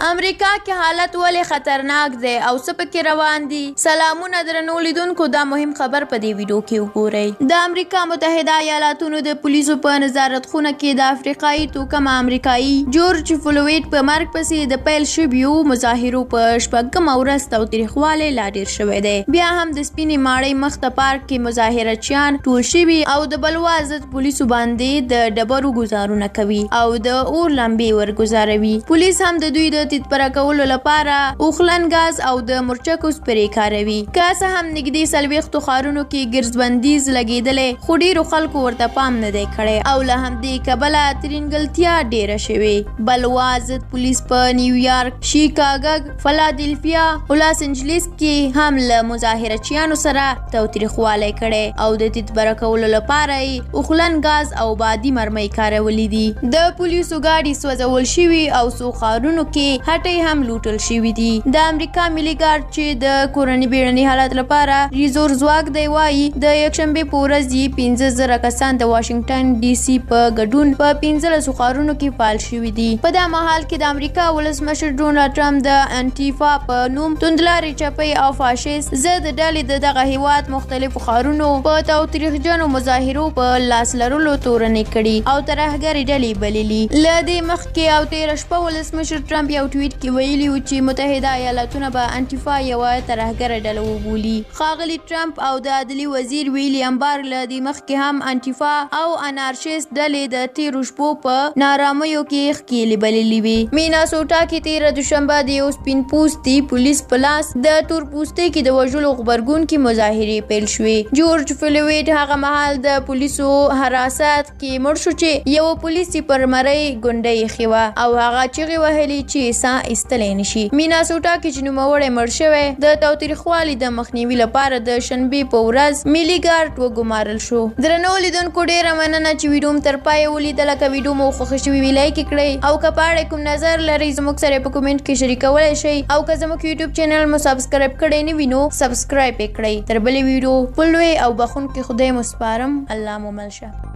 امریکا کې حالت ولې خطرناک دی او څه پکې روان دي؟ سلامونه درنو لیدونکو، دا مهم خبر په دې ویډیو کې وګورئ. د امریکا متحده ایالاتونو د پولیسو په نظارت خونه کې د افریقایي توکمه امریکایي جورج فلویډ په مرګ پسې د پیل شویو مظاهرو په شپږمه ورځ تاوتریخوالی لا ډېر شوی دی. بیا هم د سپینې ماڼۍ مخ ته پارک کې مظاهرچیان ټول شوي او د بلوا ضد پولیسو باندې د ډبرو ګزارونه کوي او د اور لمبې ورګزاروي. پولیس هم د دوی د تیتپره کولو لپاره اوخلن ګاز او د مرچکو سپری کاروي. که څه هم نږدې 40 ښارونو کې ګرځبندیز لګېدلی، خو ډېرو خلکو ورته پام نه دی کړی او له همدې کبله ترینګلتیا ډېره شوې. بلوا ضد پولیس په نیویارک، شیکاګو، فلادلفیا او لاس انجلیس کې هم له مظاهرچیانو سره تاوتریخوالی کړی او د تیتپره کولو لپاره یې اوخلن ګاز او بادي مرمۍ کارولي دي. د پولیسو ګاډي سوځول شوي او څو ښارونو کې هټۍ هم لوټل شوي دي. د امریکا ملي ګارد چې د کورني بیړني حالت لپاره ریزور ځواک دی وایي د یکشنبې په ورځ یې 15,000 کسان د واشنګټن ډي سي په ګډون په 15 ښارونو کې فعال شوي دي. په دا مهال کې د امریکا ولسمشر ډونالډ ټرمپ د انټیفا په نوم توندلارې چپۍ او فاشیست ضد ډلې د دغه هیواد مختلفو ښارونو په تاوتریخجنو مظاهرو په لاس لرلو تورنې کړي او ترهګرې ډلې بللي. له دې مخکې او تېره شپه ولسمشر ټرمپ یو ټویټ کې ویلي و چې متحده ایالاتونه به انټیفا یوه ترهګره ډله وبولي. ښاغلي ټرمپ او د عدلي وزیر ویلیام بار له دې مخکې هم انټیفا او انارشیست ډلې د تېرو شپو په نارامیو کې ښکېلې بللې وې. میناسوټا کې تېره دوشنبه د یو سپین پوستي پولیس په لاس د تور پوستي کې د وژلو غبرګونکې مظاهرې پیل شوې. جورج فلویډ هغه مهال د پولیسو حراست کې مړ شو چې یو پولیس پر مرۍ ګونډۍ ایښې وه او هغه چیغې وهلې چې ساه ایستلی نشي. میناسوټا کې چې نوموړی مړ شوی د تاوتریخوالي د مخنیوي لپاره د شنبې په ورځ ملي ګارد وګمارل شو. درنو لیدونکو، ډېره مننه چې ویډیو م تر پایه ولیدله. که ویډیو مو خوښه شوې وي لایک یې کړئ او که په اړه کوم نظر لرئ زموږ سره په کومنټ کې شریکولی شئ او که زموږ یوټیوب چینل مو سبسکرایب کړی نه وي نو سبسکرایب یې کړئ. تر بلې ویډیو په لوی او بخښونکي خدای مو سپارم. الله مو مل شه.